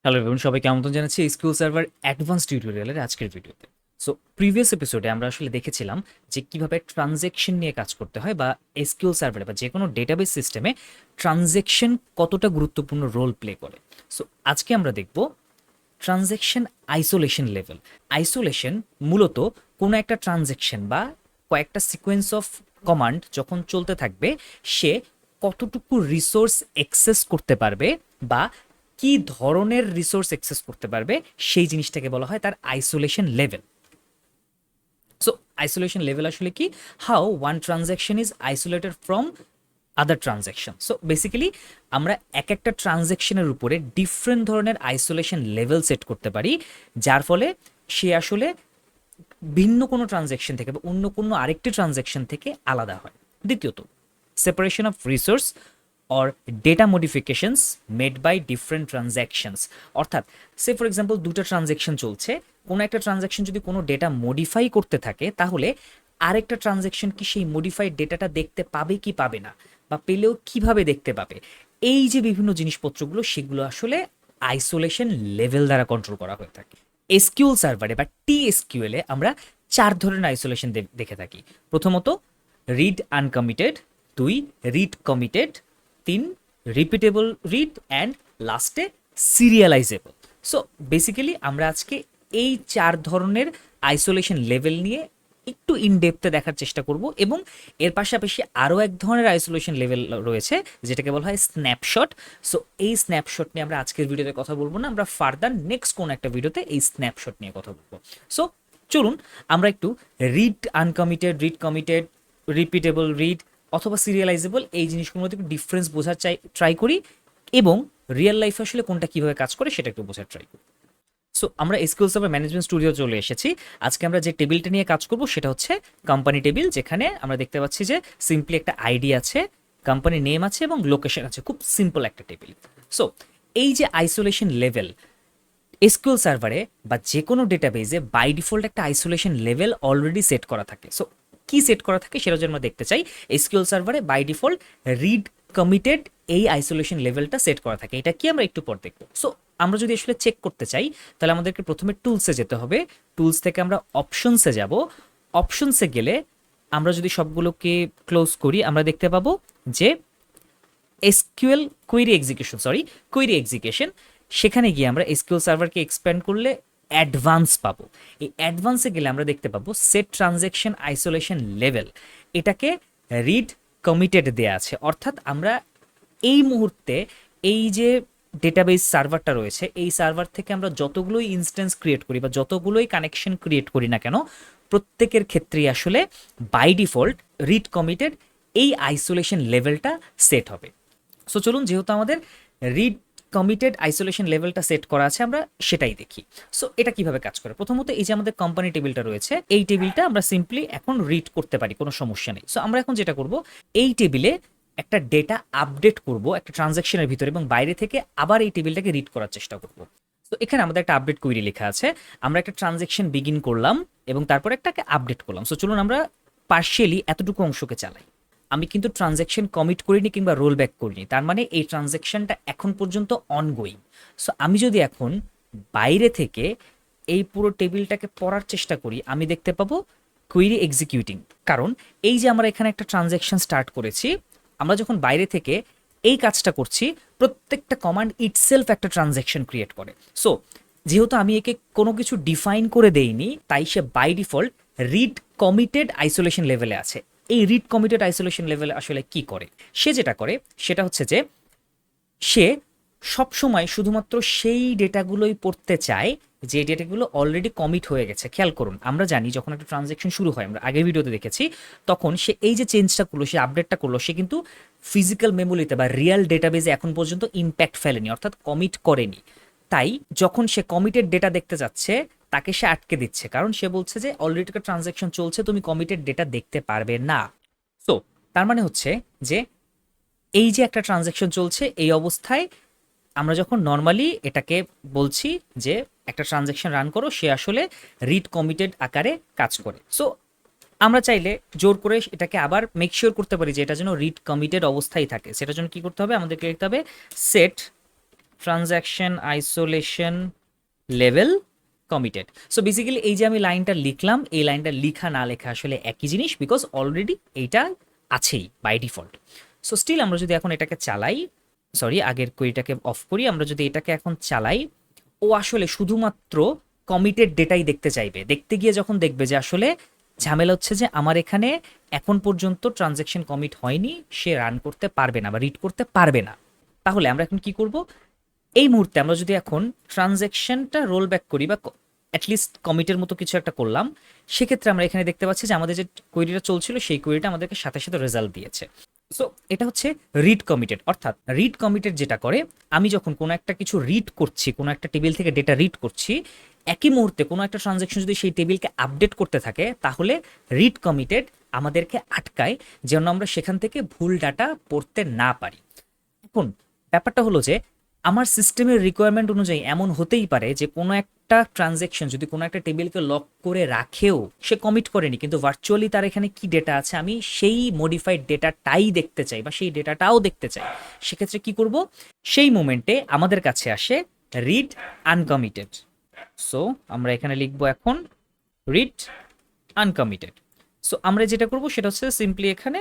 Hello everyone, সবাইকে আমন্ত্রণ জানাচ্ছি SQL সার্ভার অ্যাডভান্স টিউটোরিয়ালের আজকের ভিডিওতে। সো প্রিভিয়াস এপিসোডে আমরা আসলে দেখেছিলাম যে কিভাবে ট্রানজ্যাকশন নিয়ে কাজ করতে হয় বা SQL সার্ভারে বা যে কোনো ডেটাবেস সিস্টেমে ট্রানজ্যাকশন কতটা গুরুত্বপূর্ণ রোল প্লে করে। সো আজকে আমরা দেখব ট্রানজ্যাকশন আইসোলেশন লেভেল। আইসোলেশন মূলত কোনো একটা ট্রানজ্যাকশন বা কয়েকটা সিকোয়েন্স অফ কমান্ড যখন চলতে থাকবে সে কতটুকু রিসোর্স অ্যাক্সেস করতে পারবে বা কি ধরনের রিসোর্স অ্যাক্সেস করতে পারবে সেই জিনিসটাকে বলা হয় তার isolation level. So isolation level আসলে কি? How one transaction is isolated from other transaction. So basically আমরা এক একটা ট্রানজ্যাকশনের উপরে ডিফারেন্ট ধরনের আইসোলেশন লেভেল সেট করতে পারি, যার ফলে সে আসলে ভিন্ন কোনো ট্রানজ্যাকশন থেকে বা অন্য কোনো আরেকটি ট্রানজ্যাকশন থেকে আলাদা হয়। দ্বিতীয়ত, separation of resource or data modifications made by different transactions. অর্থাৎ সে ফর এক্সাম্পল দুটো ট্রানজ্যাকশন চলছে, কোনো একটা ট্রানজ্যাকশন যদি কোনো ডেটা মডিফাই করতে থাকে তাহলে আরেকটা ট্রানজ্যাকশন কি সেই মডিফাইড ডেটাটা দেখতে পাবে কি পাবে না, বা পেলেও কিভাবে দেখতে পাবে, এই যে বিভিন্ন জিনিসপত্রগুলো সেগুলো আসলে আইসোলেশন লেভেল দ্বারা কন্ট্রোল করা হয়ে থাকে। এসকিউএল সার্ভারে বা TSQL এ আমরা চার ধরনের আইসোলেশন দেখে থাকি। প্রথমত রিড আনকমিটেড, দুই রিড কমিটেড, তিন রিপিটেবল রিড অ্যান্ড লাস্টে সিরিয়ালাইজেবল। সো বেসিক্যালি আমরা আজকে এই চার ধরনের আইসোলেশন লেভেল নিয়ে একটু ইনডেপথে দেখার চেষ্টা করব, এবং এর পাশাপাশি আরও এক ধরনের আইসোলেশন লেভেল রয়েছে যেটাকে বলা হয় স্ন্যাপশট। সো এই স্ন্যাপশট নিয়ে আমরা আজকের ভিডিওতে কথা বলবো না, আমরা ফার্দার নেক্সট কোন একটা ভিডিওতে এই স্ন্যাপশট নিয়ে কথা বলবো। সো চলুন আমরা একটু read uncommitted, read committed, repeatable read অথবা সিরিয়ালাইজেবল এই জিনিসগুলোর মধ্যে একটু ডিফারেন্স বোঝার ট্রাই করি, এবং রিয়েল লাইফে আসলে কোনটা কিভাবে কাজ করে সেটা একটু বোঝার ট্রাই করি। সো আমরা SQL সার্ভার ম্যানেজমেন্ট স্টুডিও চলে এসেছি। আজকে আমরা যে টেবিলটা নিয়ে কাজ করব সেটা হচ্ছে কোম্পানি টেবিল, যেখানে আমরা দেখতে পাচ্ছি যে সিম্পলি একটা আইডি আছে, কোম্পানি নেম আছে এবং লোকেশন আছে, খুব সিম্পল একটা টেবিল। সো এই যে আইসোলেশন লেভেল, SQL সার্ভারে বা যে কোনো ডেটাবেজে বাই ডিফল্ট একটা আইসোলেশন লেভেল অলরেডি সেট করা থাকে। সো কি সেট করা থাকে সেটা যদি আমরা দেখতে চাই, SQL সার্ভারে বাই ডিফল্ট রিড কমিটেড এই আইসোলেশন লেভেলটা সেট করা থাকে। এটা কি আমরা একটু পর দেখব। সো আমরা যদি আসলে চেক করতে চাই তাহলে আমাদেরকে প্রথমে টুলসে যেতে হবে, টুলস থেকে আমরা অপশনসে যাব, অপশনসে গেলে আমরা যদি সবগুলোকে ক্লোজ করি আমরা দেখতে পাবো যে SQL কোয়েরি এক্সিকিউশন, সেখানে গিয়ে আমরা SQL সার্ভারকে এক্সপ্যান্ড করলে অ্যাডভান্স পাবো। এই অ্যাডভান্সে গেলে আমরা দেখতে পাবো সেট ট্রানজ্যাকশন আইসোলেশন লেভেল, এটাকে রিড কমিটেড দেয়া আছে। অর্থাৎ আমরা এই মুহূর্তে এই যে ডেটাবেস সার্ভারটা রয়েছে এই সার্ভার থেকে আমরা যতগুলোই ইনস্ট্যান্স ক্রিয়েট করি বা যতগুলোই কানেকশন ক্রিয়েট করি না কেন, প্রত্যেকের ক্ষেত্রেই আসলে বাই ডিফল্ট রিড কমিটেড এই আইসোলেশন লেভেলটা সেট হবে। সো চলুন, যেহেতু আমাদের রিড কমিটেড আইসোলেশন লেভেলটা সেট করা আছে আমরা সেটাই দেখি। সো এটা কিভাবে কাজ করে, প্রথমত এই যে আমাদের কোম্পানি টেবিলটা রয়েছে এই টেবিলটা আমরা সিম্পলি এখন রিড করতে পারি, কোনো সমস্যা নেই। সো আমরা এখন যেটা করব, এই টেবিলে একটা ডেটা আপডেট করব একটা ট্রানজ্যাকশনের ভিতরে এবং বাইরে থেকে আবার এই টেবিলটাকে রিড করার চেষ্টা করব। তো এখানে আমাদের একটা আপডেট কোয়েরি লেখা আছে, আমরা একটা ট্রানজ্যাকশন বিগিন করলাম এবং তারপর একটাকে আপডেট করলাম। সো চলুন আমরা পার্শিয়ালি এতটুকু অংশকে চালাই। আমি কিন্তু ট্রানজ্যাকশন কমিট করিনি কিংবা রোল ব্যাক করিনি, তার মানে এই ট্রানজ্যাকশনটা এখন পর্যন্ত অনগোয়িং। সো আমি যদি এখন বাইরে থেকে এই পুরো টেবিলটাকে পড়ার চেষ্টা করি আমি দেখতে পাবো কোয়েরি এক্সিকিউটিং, কারণ এই যে আমরা এখানে একটা ট্রানজ্যাকশন স্টার্ট করেছি, আমরা যখন বাইরে থেকে এই কাজটা করছি প্রত্যেকটা কমান্ড ইটসেলফ একটা ট্রানজ্যাকশন ক্রিয়েট করে। সো যেহেতু আমি একে কোনো কিছু ডিফাইন করে দেইনি তাই সে by default read committed isolation লেভেলে আছে। এই রিড কমিটেড আইসোলেশন লেভেলে আসলে কি করে, সে যেটা করে সেটা হচ্ছে যে সে সবসময় শুধুমাত্র সেই ডেটাগুলোই পড়তে চায় যে ডেটাগুলো অলরেডি কমিট হয়ে গেছে। খেয়াল করুন, আমরা জানি যখন একটা ট্রানজ্যাকশন শুরু হয়, আমরা আগের ভিডিওতে দেখেছি, তখন সে এই যে চেঞ্জটা করলো, সে আপডেটটা করলো, সে কিন্তু ফিজিক্যাল মেমোরিতে বা রিয়েল ডেটাবেজে এখন পর্যন্ত ইম্প্যাক্ট ফেলেনি, অর্থাৎ কমিট করেনি। তাই যখন সে কমিটেড ডেটা দেখতে যাচ্ছে তাকে সে আটকে দিচ্ছে, কারণ সে বলছে যে অলরেডি একটা ট্রানজ্যাকশন চলছে, তুমি কমিটেড ডেটা দেখতে পারবে না। সো তার মানে হচ্ছে যে এই যে একটা ট্রানজ্যাকশন চলছে এই অবস্থায় আমরা যখন নর্মালি এটাকে বলছি যে একটা ট্রানজ্যাকশন রান করো, সে আসলে রিড কমিটেড আকারে কাজ করে। সো আমরা চাইলে জোর করে এটাকে আবার মেক শিওর করতে পারি যে এটা যেন রিড কমিটেড অবস্থায় থাকে, সেটার জন্য কি করতে হবে, আমাদেরকে লিখতে হবে set transaction isolation level committed. So basically এই যে আমি লাইনটা লিখলাম, এই লাইনটা লিখা না লেখা আসলে একই জিনিস, বিকজ অলরেডি এইটা আছেই বাই ডিফল্ট। সো স্টিল আমরা যদি এখন এটাকে চালাই, সরি আগের কোয়েরিটাকে অফ করি, আমরা যদি এটাকে এখন চালাই, ও আসলে শুধুমাত্র কমিটেড ডেটাই দেখতে চাইবে। দেখতে গিয়ে যখন দেখবে যে আসলে ঝামেলা হচ্ছে যে আমার এখানে এখন পর্যন্ত ট্রানজ্যাকশন কমিট হয়নি, সে রান করতে পারবে না বা রিড করতে পারবে না, তাহলে আমরা এখন কি করব? এই মুহূর্তে আমরা যদি এখন ট্রানজ্যাকশনটা রোল ব্যাক করি বা অ্যাটলিস্ট কমিটের মতো কিছু একটা করলাম, সেক্ষেত্রে আমরা এখানে দেখতে পাচ্ছি যে আমাদের যে কোয়েরিটা চলছিল সেই কোয়েরিটা আমাদেরকে সাথে সাথে রেজাল্ট দিয়েছে। সো এটা হচ্ছে রিড কমিটেড। অর্থাৎ রিড কমিটেড যেটা করে, আমি যখন কোনো একটা কিছু রিড করছি, কোনো একটা টেবিল থেকে ডেটা রিড করছি, একই মুহূর্তে কোনো একটা ট্রানজ্যাকশন যদি সেই টেবিলকে আপডেট করতে থাকে, তাহলে রিড কমিটেড আমাদেরকে আটকায় যেন আমরা সেখান থেকে ভুল ডাটা পড়তে না পারি। এখন ব্যাপারটা হলো যে আমার সিস্টেমের রিকোয়ারমেন্ট অনুযায়ী এমন হতেই পারে যে কোনো একটা ট্রানজ্যাকশন যদি কোনো একটা টেবিলকে লক করে রাখেও, সে কমিট করেনি, কিন্তু ভার্চুয়ালি তার এখানে কি ডেটা আছে আমি সেই মডিফাইড ডেটাটাই দেখতে চাই বা সেই ডেটাটাও দেখতে চাই। সেক্ষেত্রে কি করব? সেই মোমেন্টে আমাদের কাছে আসে রিড আনকমিটেড। সো আমরা এখানে লিখবো এখন রিড আনকমিটেড। সো আমরা যেটা করব সেটা হচ্ছে সিম্পলি এখানে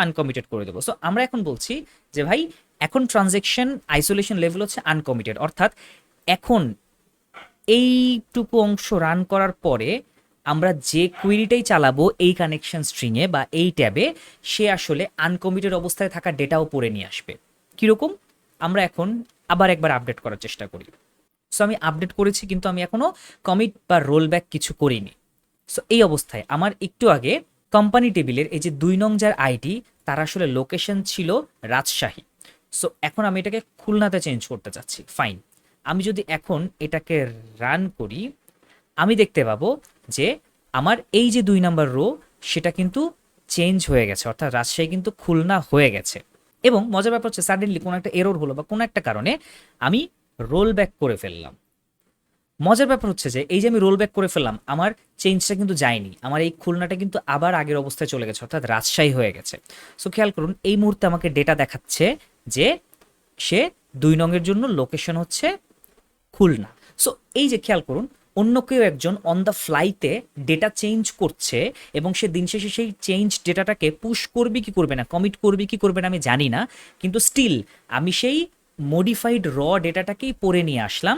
আনকমিটেড করে দেবো। সো আমরা এখন বলছি যে ভাই এখন ট্রানজ্যাকশন আইসোলেশন লেভেল হচ্ছে আনকমিটেড, অর্থাৎ এখন এইটুকু অংশ রান করার পরে আমরা যে কুইরিটাই চালাবো এই কানেকশন স্ট্রিংয়ে বা এই ট্যাবে, সে আসলে আনকমিটেড অবস্থায় থাকা ডেটাও পড়ে নিয়ে আসবে। কীরকম? আমরা এখন আবার একবার আপডেট করার চেষ্টা করি। সো আমি আপডেট করেছি কিন্তু আমি এখনো কমিট বা রোল ব্যাক কিছু করিনি। সো এই অবস্থায় আমার একটু আগে কোম্পানি টেবিলের এই যে 2 নং যার আইডি, তার আসলে লোকেশন ছিল রাজশাহী। সো এখন আমি এটাকে খুলনাতে চেঞ্জ করতে চাচ্ছি। ফাইন, আমি যদি এখন এটাকে রান করি, আমি দেখতে পাবো যে আমার এই যে 2 নাম্বার রো সেটা কিন্তু চেঞ্জ হয়ে গেছে, অর্থাৎ রাজশাহী কিন্তু খুলনা হয়ে গেছে। এবং মজার ব্যাপার হচ্ছে সাডেনলি কোনো একটা এরর হলো বা কোনো একটা কারণে আমি রোল ব্যাক করে ফেললাম। মজার ব্যাপার হচ্ছে যে এই যে আমি রোল ব্যাক করে ফেললাম, আমার চেঞ্জটা কিন্তু যায়নি, আমার এই খুলনাটা কিন্তু আবার আগের অবস্থায় চলে গেছে, অর্থাৎ রাজশাহী হয়ে গেছে। সো খেয়াল করুন এই মুহূর্তে আমাকে ডেটা দেখাচ্ছে যে সে 2 নংয়ের জন্য লোকেশন হচ্ছে খুলনা। সো এই যে খেয়াল করুন, অন্য কেউ একজন অন দ্য ফ্লাইতে ডেটা চেঞ্জ করছে এবং সে দিন শেষে সেই চেঞ্জ ডেটাটাকে পুশ করবে কি করবে না, কমিট করবে কি করবে না আমি জানি না, কিন্তু স্টিল আমি সেই মডিফাইড র ডেটাটাকেই পড়ে নিয়ে আসলাম।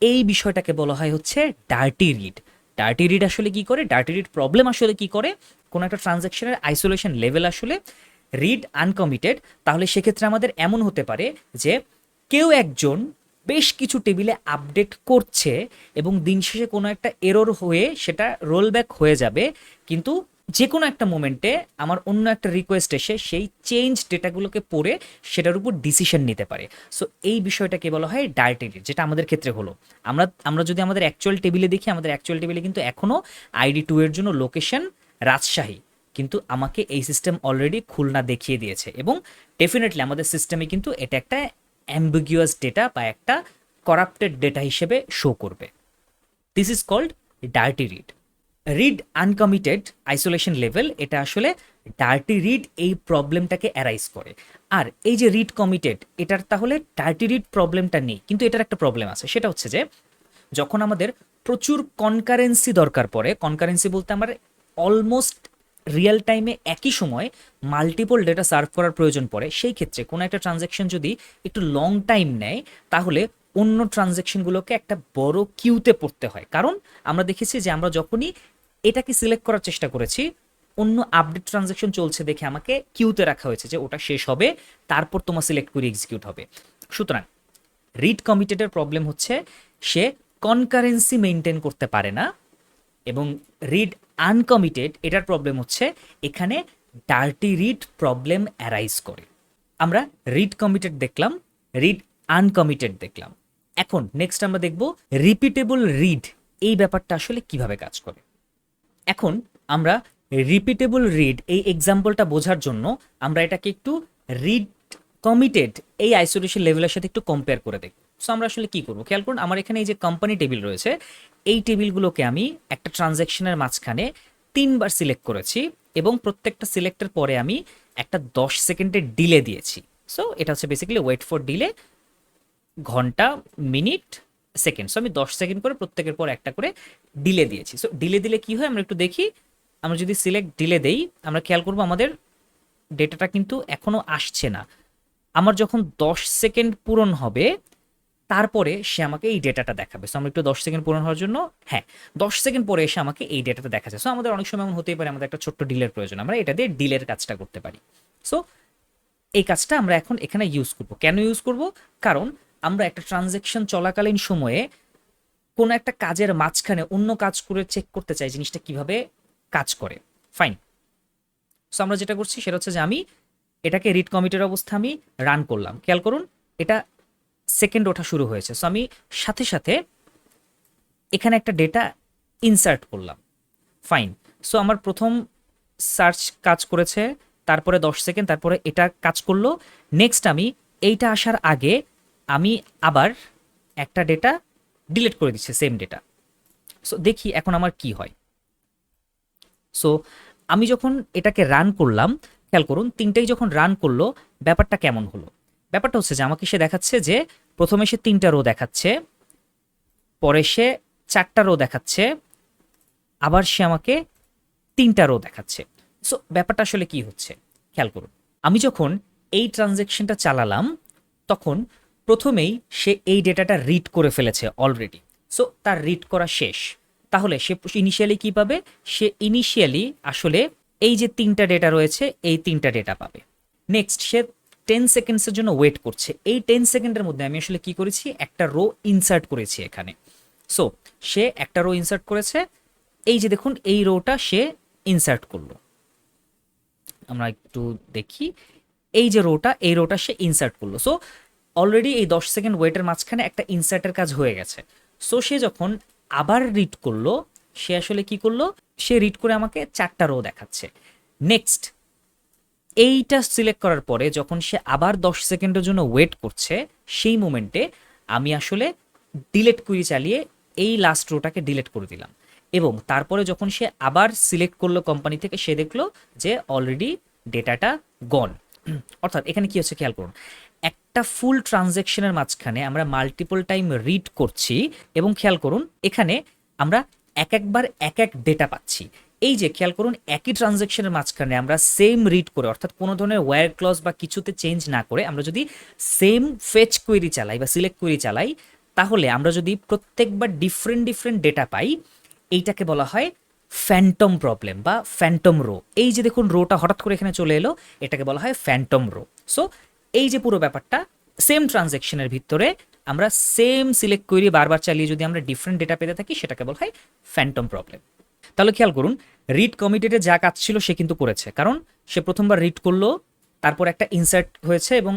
এই বিষয়টাকে বলা হয় হচ্ছে ডার্টি রিড। ডার্টি রিড আসলে কি করে, ডার্টি রিড প্রবলেম আসলে কি করে, কোনো একটা ট্রানজ্যাকশনের আইসোলেশন লেভেল আসলে রিড আনকমিটেড, তাহলে সেক্ষেত্রে আমাদের এমন হতে পারে যে কেউ একজন বেশ কিছু টেবিলে আপডেট করছে এবং দিন শেষে কোনো একটা এরর হয়ে সেটা রোল ব্যাক হয়ে যাবে, কিন্তু যে কোনো একটা মোমেন্টে আমার অন্য একটা রিকোয়েস্ট এসে সেই চেঞ্জ ডেটাগুলোকে পড়ে সেটার উপর ডিসিশন নিতে পারে। সো এই বিষয়টাকে বলা হয় ডার্টি রিড, যেটা আমাদের ক্ষেত্রে হলো। আমরা যদি আমাদের অ্যাকচুয়াল টেবিলে দেখি, আমাদের অ্যাকচুয়াল টেবিলে কিন্তু এখনও আইডি 2 এর জন্য লোকেশন রাজশাহী, কিন্তু আমাকে এই সিস্টেম অলরেডি খুলনা দেখিয়ে দিয়েছে এবং ডেফিনেটলি আমাদের সিস্টেমে কিন্তু এটা একটা অ্যাম্বিগুয়াস ডেটা বা একটা করাপ্টেড ডেটা হিসেবে শো করবে। This is called dirty read. Read uncommitted isolation level, এটা আসলে ডার্টি রিড এই প্রবলেমটাকে অ্যারাইজ করে। আর এই যে রিড কমিটেড, এটার তাহলে ডার্টি রিড প্রবলেমটা নেই, কিন্তু এটার একটা প্রবলেম আছে, সেটা হচ্ছে যে যখন আমাদের প্রচুর কনকারেন্সি দরকার পড়ে, কনকারেন্সি বলতে আমার অলমোস্ট রিয়েল টাইমে একই সময় মাল্টিপল ডেটা সার্ভ করার প্রয়োজন পড়ে, সেই ক্ষেত্রে কোনো একটা ট্রানজ্যাকশন যদি একটু লং টাইম নেয়, তাহলে অন্য ট্রানজ্যাকশনগুলোকে একটা বড় কিউতে পড়তে হয়। কারণ আমরা দেখেছি যে আমরা যখনই এটাকে সিলেক্ট করার চেষ্টা করেছি, অন্য আপডেট ট্রানজ্যাকশন চলছে দেখে আমাকে কিউতে রাখা হয়েছে যে ওটা শেষ হবে, তারপর তোমার সিলেক্ট করে এক্সিকিউট হবে। সুতরাং রিড কমিটেডের প্রবলেম হচ্ছে সে কনকারেন্সি মেনটেন করতে পারে না, এবং রিড আনকমিটেড এটার প্রবলেম হচ্ছে এখানে ডার্টি রিড প্রবলেম অ্যারাইজ করে। আমরা রিড কমিটেড দেখলাম, রিড আনকমিটেড দেখলাম। এখন নেক্সট আমরা দেখব রিপিটেবল রিড, এই ব্যাপারটা আসলে কিভাবে কাজ করে। এখন আমরা রিপিটেবল রিড এই এক্সাম্পলটা বোঝার জন্য আমরা এটাকে একটু রিড কমিটেড এই আইসোলেশন লেভেলের সাথে একটু কম্পেয়ার করে দেখব। সো আমরা আসলে কি করব, খেয়াল করুন আমার এখানে এই যে কোম্পানি টেবিল রয়েছে, এই টেবিলগুলোকে আমি একটা ট্রানজ্যাকশনের মাঝখানে 3বার সিলেক্ট করেছি এবং প্রত্যেকটা সিলেক্টের পরে আমি একটা 10 সেকেন্ডের ডিলে দিয়েছি। সো এটা হচ্ছে বেসিক্যালি ওয়েট ফর ডিলে ঘন্টা, মিনিট, সেকেন্ড। সো আমি 10 সেকেন্ড করে প্রত্যেকের পর একটা করে ডিলে দিয়েছি। সো ডিলে দিলে কি হয় আমরা একটু দেখি। আমরা যদি সিলেক্ট ডিলে দেই, আমরা খেয়াল করবো আমাদের ডেটাটা কিন্তু এখনো আসছে না। আমার যখন 10 সেকেন্ড পূরণ হবে তারপরে সে আমাকে এই ডেটাটা দেখাবে। সো আমরা একটু 10 সেকেন্ড পূরণ হওয়ার জন্য, হ্যাঁ, 10 সেকেন্ড পরে এসে আমাকে এই ডেটাটা দেখাচ্ছে। সো আমাদের অনেক সময় এমন হতেই পারে আমাদের একটা ছোট্ট ডিলের প্রয়োজন, আমরা এটা দিয়ে ডিলের কাজটা করতে পারি। সো এই কাজটা আমরা এখন এখানে ইউজ করব। কেন ইউজ করব? কারণ আমরা একটা ট্রানজ্যাকশন চলাকালীন সময়ে কোনো একটা কাজের মাঝখানে অন্য কাজ করে চেক করতে চাই জিনিসটা কিভাবে কাজ করে। ফাইন। সো আমরা যেটা করছি সেটা হচ্ছে যে আমি এটাকে রিড কমিটের অবস্থা আমি রান করলাম। খেয়াল করুন এটা সেকেন্ড ওঠা শুরু হয়েছে। সো আমি সাথে সাথে এখানে একটা ডেটা ইনসার্ট করলাম। ফাইন। সো আমার প্রথম সার্চ কাজ করেছে, তারপরে 10 সেকেন্ড, তারপরে এটা কাজ করলো। নেক্সট আমি এইটা আসার আগে আমি আবার একটা ডেটা ডিলিট করে দিচ্ছি, সেম ডেটা। সো দেখি এখন আমার কি হয়। সো আমি যখন এটাকে রান করলাম, খেয়াল করুন তিনটেই যখন রান করলো ব্যাপারটা কেমন হলো। ব্যাপারটা হচ্ছে যে আমাকে সে দেখাচ্ছে যে প্রথমে সে 3টা রো দেখাচ্ছে, পরে সে 4টা রো দেখাচ্ছে, আবার সে আমাকে 3টা রো দেখাচ্ছে। সো ব্যাপারটা আসলে কি হচ্ছে খেয়াল করুন। আমি যখন এই ট্রানজ্যাকশনটা চালালাম তখন প্রথমেই সে এই ডেটাটা রিড করে ফেলেছে অলরেডি। সো তার রিড করা শেষ। তাহলে সে ইনিশিয়ালি কি পাবে? সে ইনিশিয়ালি আসলে এই যে 3টা ডেটা রয়েছে এই 3টা ডেটা পাবে। নেক্সট সে 10 সেকেন্ডসের জন্য ওয়েট করছে। এই 10 সেকেন্ডের মধ্যে আমি আসলে কি করেছি? একটা রো ইনসার্ট করেছি এখানে। সো সে একটা রো ইনসার্ট করেছে, এই যে দেখুন এই রোটা সে ইনসার্ট করলো। আমরা একটু দেখি, এই যে রোটা, এই রোটা সে ইনসার্ট করলো। সো অলরেডি এই 10 সেকেন্ড ওয়েটের মাঝখানে একটা ইনসার্টের কাজ হয়ে গেছে। সো সে যখন আবার রিড করলো, সে আসলে কি করলো? সে রিড করে আমাকে 4টা রো দেখাচ্ছে। নেক্সট এইটা সিলেক্ট করার পরে যখন সে আবার 10 সেকেন্ডের জন্য ওয়েট করছে, সেই মোমেন্টে আমি আসলে ডিলেট কুইরি চালিয়ে এই লাস্ট রোটাকে ডিলেট করে দিলাম। এবং তারপরে যখন সে আবার সিলেক্ট করলো কোম্পানি থেকে, সে দেখলো যে অলরেডি ডেটাটা গন। অর্থাৎ এখানে কি হচ্ছে খেয়াল করুন, একটা ফুল ট্রানজ্যাকশনের মাঝখানে আমরা মাল্টিপল টাইম রিড করছি এবং খেয়াল করুন এখানে আমরা একবার এক এক ডেটা পাচ্ছি। এই যে খেয়াল করুন একই ট্রানজ্যাকশনের মাঝখানে আমরা সেম রিড করে, অর্থাৎ কোনো ধরনের ওয়্যার ক্লজ বা কিছুতে চেঞ্জ না করে আমরা যদি সেম ফেচ কোয়েরি চালাই বা সিলেক্ট কোয়েরি চালাই, তাহলে আমরা যদি প্রত্যেকবার ডিফারেন্ট ডিফারেন্ট ডেটা পাই, এইটাকে বলা হয় ফ্যান্টম প্রবলেম বা ফ্যান্টম রো। এই যে দেখুন রোটা হঠাৎ করে এখানে চলে এলো, এটাকে বলা হয় ফ্যান্টম রো। সো এই যে পুরো ব্যাপারটা সেম ট্রানজ্যাকশনের ভিতরে আমরা সেম সিলেক্ট কোয়েরি বারবার চালিয়ে যদি আমরা ডিফারেন্ট ডেটা পেতে থাকি, সেটাকে বলা হয় ফ্যান্টম প্রবলেম। তাহলে খেয়াল করুন রিড কমিটেডে যা কাজ ছিল সে কিন্তু করেছে, কারণ সে প্রথমবার রিড করলো, তারপর একটা ইনসার্ট হয়েছে এবং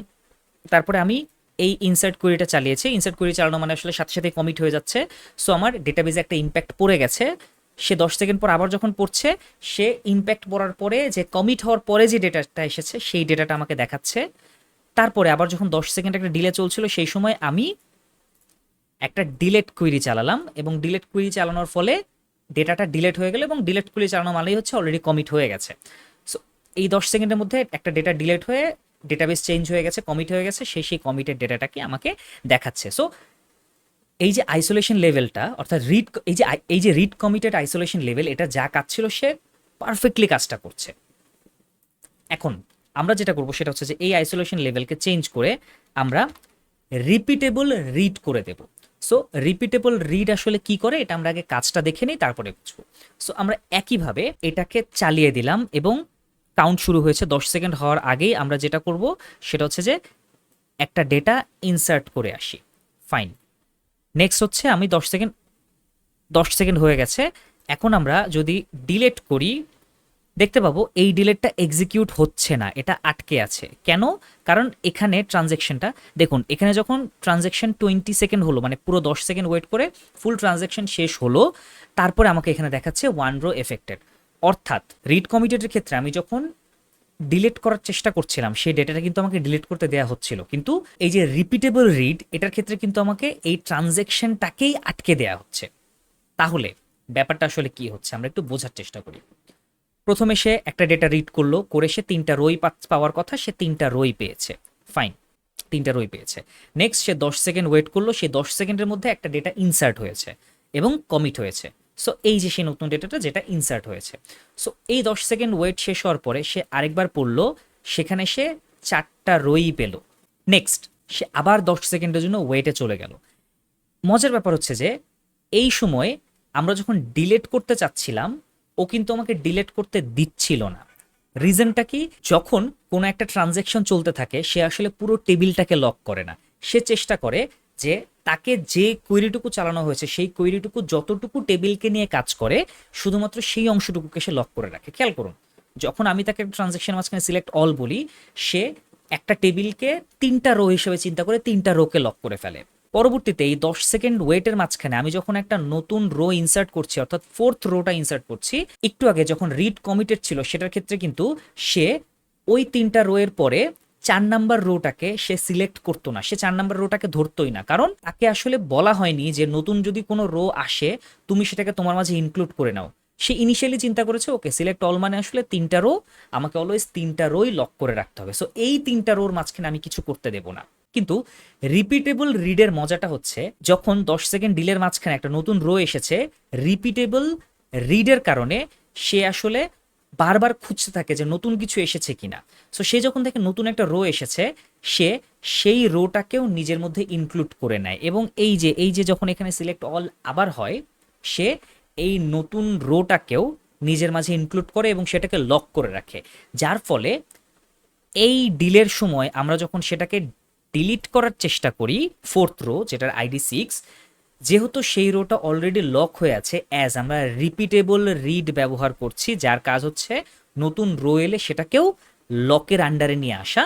তারপরে আমি এই ইনসার্ট কোয়েরিটা চালিয়েছি। ইনসার্ট কোয়েরি চালানো মানে আসলে সাথে সাথে কমিট হয়ে যাচ্ছে। সো আমার ডেটাবেজে একটা ইম্প্যাক্ট পড়ে গেছে। সে 10 সেকেন্ড পর আবার যখন পড়ছে, সে ইম্প্যাক্ট পড়ার পরে যে কমিট হওয়ার পরে যে ডেটাটা এসেছে সেই ডেটাটা আমাকে দেখাচ্ছে। তারপরে আবার যখন 10 সেকেন্ড একটা ডিলে চলছিল, সেই সময় আমি একটা ডিলেট কুইরি চালালাম এবং ডিলেট কুইরি চালানোর ফলে ডেটাটা ডিলেট হয়ে গেল এবং ডিলেট কুইরি চালানো মানেই হচ্ছে অলরেডি কমিট হয়ে গেছে। সো এই 10 সেকেন্ডের মধ্যে একটা ডেটা ডিলেট হয়ে ডেটাবেস চেঞ্জ হয়ে গেছে, কমিট হয়ে গেছে, সেই কমিটেড ডেটাটাকে আমাকে দেখাচ্ছে। সো এই যে আইসোলেশন লেভেলটা, অর্থাৎ রিড, এই যে রিড কমিটেড আইসোলেশন লেভেল, এটা যা কাজ ছিল সে পারফেক্টলি কাজটা করছে। এখন আমরা যেটা করবো সেটা হচ্ছে যে এই আইসোলেশন লেভেলকে চেঞ্জ করে আমরা রিপিটেবল রিড করে দেব। সো রিপিটেবল রিড আসলে কি করে এটা আমরা আগে কাজটা দেখে নিই, তারপরে বুঝবো। সো আমরা একইভাবে এটাকে চালিয়ে দিলাম এবং কাউন্ট শুরু হয়েছে 10 সেকেন্ড হওয়ার আগেই আমরা যেটা করব সেটা হচ্ছে যে একটা ডেটা ইনসার্ট করে আসি। ফাইন। নেক্সট হচ্ছে আমি 10 সেকেন্ড হয়ে গেছে। এখন আমরা যদি ডিলেট করি, দেখতে পাবো এই ডিলেটটা এক্সিকিউট হচ্ছে না, এটা আটকে আছে। কেন? কারণ এখানে ট্রানজ্যাকশনটা দেখুন, এখানে যখন ট্রানজ্যাকশন 20 সেকেন্ড হলো, মানে পুরো 10 সেকেন্ড ওয়েট করে ফুল ট্রানজ্যাকশন শেষ হলো, তারপরে আমাকে এখানে দেখাচ্ছে 1 রো এফেক্টেড। অর্থাৎ রিড কমিটেডের ক্ষেত্রে আমি যখন ডিলিট করার চেষ্টা করছিলাম সেই ডেটাটা কিন্তু আমাকে ডিলিট করতে দেওয়া হচ্ছিল, কিন্তু এই যে রিপিটেবল রিড এটার ক্ষেত্রে কিন্তু আমাকে এই ট্রানজ্যাকশনটাকেই আটকে দেওয়া হচ্ছে। তাহলে ব্যাপারটা আসলে কি হচ্ছে আমরা একটু বোঝার চেষ্টা করি। প্রথমে সে একটা ডেটা রিড করলো, করে সে 3টা রোই পাওয়ার কথা, সে 3টা রোই পেয়েছে। ফাইন। তিনটা রোই পেয়েছে। নেক্সট সে 10 সেকেন্ড ওয়েট করলো, সেই 10 সেকেন্ডের মধ্যে একটা ডেটা ইনসার্ট হয়েছে এবং কমিট হয়েছে। সো এই যে সেই নতুন ডেটাটা যেটা ইনসার্ট হয়েছে। সো এই 10 সেকেন্ড ওয়েট শেষ হওয়ার পরে সে আরেকবার পড়লো, সেখানে সে 4টা রোই পেল। নেক্সট সে আবার 10 সেকেন্ডের জন্য ওয়েটে চলে গেল। মজার ব্যাপার হচ্ছে যে এই সময় আমরা যখন ডিলেট করতে চাচ্ছিলাম, ও কিন্তু আমাকে ডিলেট করতে দিচ্ছিল না। রিজনটা কি? যখন কোনো একটা ট্রানজ্যাকশন চলতে থাকে সে আসলে পুরো টেবিলটাকে লক করে না, সে চেষ্টা করে যে তাকে যে কোয়েরিটুকু চালানো হয়েছে সেই কোয়েরিটুকু যতটুকু টেবিলকে নিয়ে কাজ করে শুধুমাত্র সেই অংশটুকুকে সে লক করে রাখে। খেয়াল করুন, যখন আমি তাকে ট্রানজ্যাকশন মাঝখানে সিলেক্ট অল বলি, সে একটা টেবিলকে 3টা রো হিসেবে চিন্তা করে 3টা রোকে লক করে ফেলে। পরবর্তীতে এই 10 সেকেন্ড ওয়েটের মাঝখানে আমি যখন একটা নতুন রো ইনসার্ট করছি, অর্থাৎ 4th রোটা ইনসার্ট করছি, একটু আগে যখন রিড কমিটেড ছিল সেটার ক্ষেত্রে কিন্তু সে ওই 3টা রো এর পরে 4 নাম্বার রোটাকে সে সিলেক্ট করতো না, সে 4 নাম্বার রোটাকে ধরতোই না, কারণ তাকে আসলে বলা হয়নি যে নতুন যদি কোনো রো আসে তুমি সেটাকে তোমার মাঝে ইনক্লুড করে নাও। সে ইনিশিয়ালি চিন্তা করেছে ওকে সিলেক্ট অল মানে আসলে 3টা রো, আমাকে অলওয়েজ 3টা রোই লক করে রাখতে হবে। সো এই 3টা রোর মাঝখানে আমি কিছু করতে দেব না। কিন্তু রিপিটেবল রিডের মজাটা হচ্ছে যখন 10 সেকেন্ড ডিলের মাঝখানে একটা নতুন রো এসেছে, রিপিটেবল রিডের কারণে সে আসলে বারবার খুঁজতে থাকে যে নতুন কিছু এসেছে কিনা। সো সে যখন দেখে নতুন একটা রো এসেছে, সে সেই রোটাকেও নিজের মধ্যে ইনক্লুড করে নেয় এবং এই যে যখন এখানে সিলেক্ট অল আবার হয়, সে এই নতুন রোটাকেও নিজের মাঝে ইনক্লুড করে এবং সেটাকে লক করে রাখে। যার ফলে এই ডিলের সময় আমরা যখন সেটাকে ডিলিট করার চেষ্টা করি 4th রো যেটার আইডি 6, যেহেতু সেই রোটা অলরেডি লক হয়ে আছে, অ্যাজ আমরা রিপিটেবল রিড ব্যবহার করছি যার কাজ হচ্ছে নতুন রো এলে সেটাকেও লকের আন্ডারে নিয়ে আসা,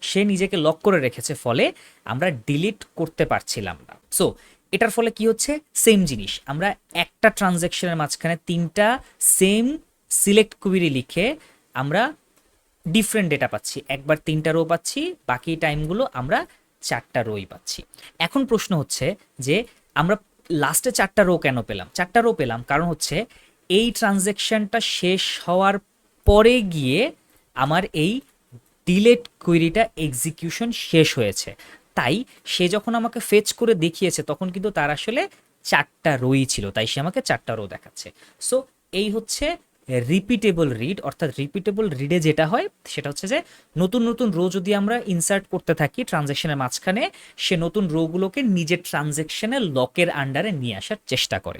সে নিজেকে লক করে রেখেছে, ফলে আমরা ডিলিট করতে পারছিলাম না। সো এটার ফলে কি হচ্ছে? সেম জিনিস, আমরা একটা ট্রানজ্যাকশনের মাঝখানে 3টা সেম সিলেক্ট কুইরি লিখে আমরা ডিফারেন্ট ডেটা পাচ্ছি। একবার 3টা রো পাচ্ছি, বাকি টাইমগুলো আমরা 4টা রোই পাচ্ছি। এখন প্রশ্ন হচ্ছে যে আমরা লাস্টে 4টা রো কেন পেলাম? 4টা রো পেলাম কারণ হচ্ছে এই ট্রানজ্যাকশনটা শেষ হওয়ার পরে গিয়ে আমার এই ডিলেট কুইরিটা এক্সিকিউশন শেষ হয়েছে। তাই সে যখন আমাকে ফেচ করে দেখিয়েছে তখন কিন্তু তার আসলে 4টা রোই ছিল, তাই সে আমাকে 4টা রো দেখাচ্ছে। সো এই হচ্ছে রিপিটেবল রিড। অর্থাৎ রিপিটেবল রিডে যেটা হয় সেটা হচ্ছে যে নতুন নতুন রো যদি আমরা ইনসার্ট করতে থাকি ট্রানজ্যাকশনের মাঝখানে, সে নতুন রোগুলোকে নিজের ট্রানজ্যাকশনের লকের আন্ডারে নিয়ে আসার চেষ্টা করে।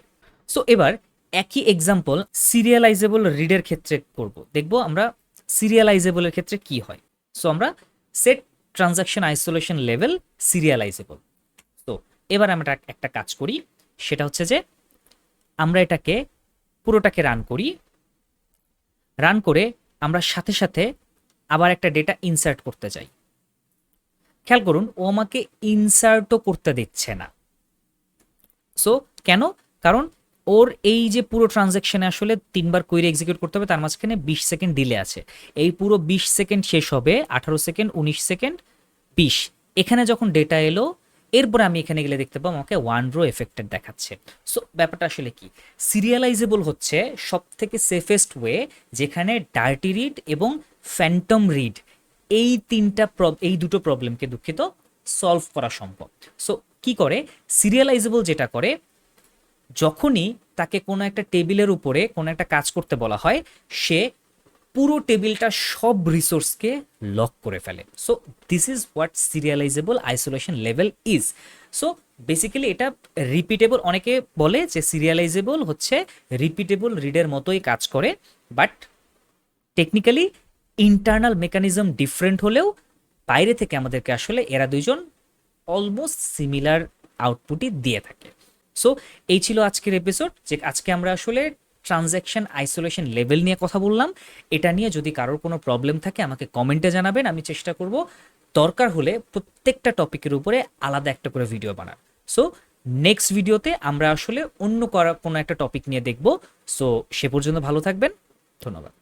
সো এবার একই এক্সাম্পল সিরিয়ালাইজেবল রিডের ক্ষেত্রে করব, দেখব আমরা সিরিয়ালাইজেবলের ক্ষেত্রে কি হয়। সো আমরা set transaction isolation level serializable. তো এবার আমরা একটা কাজ করি, সেটা হচ্ছে যে আমরা এটাকে পুরোটাকে রান করি। রান করে আমরা সাথে সাথে আবার একটা ডেটা ইনসার্ট করতে চাই। খেয়াল করুন ও আমাকে ইনসার্টও করতে দিচ্ছে না। সো কেন? কারণ ওর এই যে পুরো ট্রানজ্যাকশনে আসলে 3বার কোয়েরি এক্সিকিউট করতে হবে, তার মাঝখানে 20 সেকেন্ড ডিলে আছে। এই পুরো 20 সেকেন্ড শেষ হবে 18 সেকেন্ড, 19 সেকেন্ড, 20। এখানে যখন ডেটা এলো, এরপরে আমি এখানে গেলে দেখতে পাবো আমাকে 1 রো এফেক্টেড দেখাচ্ছে। সো ব্যাপারটা আসলে কি? সিরিয়ালাইজেবল হচ্ছে সব থেকে সেফেস্ট ওয়ে যেখানে ডার্টি রিড এবং ফ্যান্টম রিড এই দুটো প্রবলেমকে দুঃখিত সলভ করা সম্ভব। সো কি করে সিরিয়ালাইজেবল? যেটা করে যখনই তাকে কোনো একটা টেবিলের উপরে কোনো একটা কাজ করতে বলা হয়, সে পুরো টেবিলটা সব রিসোর্সকে লক করে ফেলে। So this is what serializable isolation level is. So basically এটা রিপিটেবল, অনেকে বলে যে সিরিয়ালাইজেবল হচ্ছে রিপিটেবল রিডের মতোই কাজ করে, but technically internal mechanism different হলেও বাইরে থেকে আমাদেরকে আসলে এরা দুইজন অলমোস্ট সিমিলার আউটপুটই দিয়ে থাকে। সো এই ছিল আজকের এপিসোড, যে আজকে আমরা আসলে ট্রানজ্যাকশন আইসোলেশন লেভেল নিয়ে কথা বললাম। এটা নিয়ে যদি কারোর কোনো প্রবলেম থাকে আমাকে কমেন্টে জানাবেন, আমি চেষ্টা করব দরকার হলে প্রত্যেকটা টপিকের উপরে আলাদা একটা করে ভিডিও বানার। সো নেক্সট ভিডিওতে আমরা আসলে অন্য কোনো একটা টপিক নিয়ে দেখব। সো সে পর্যন্ত ভালো থাকবেন, ধন্যবাদ।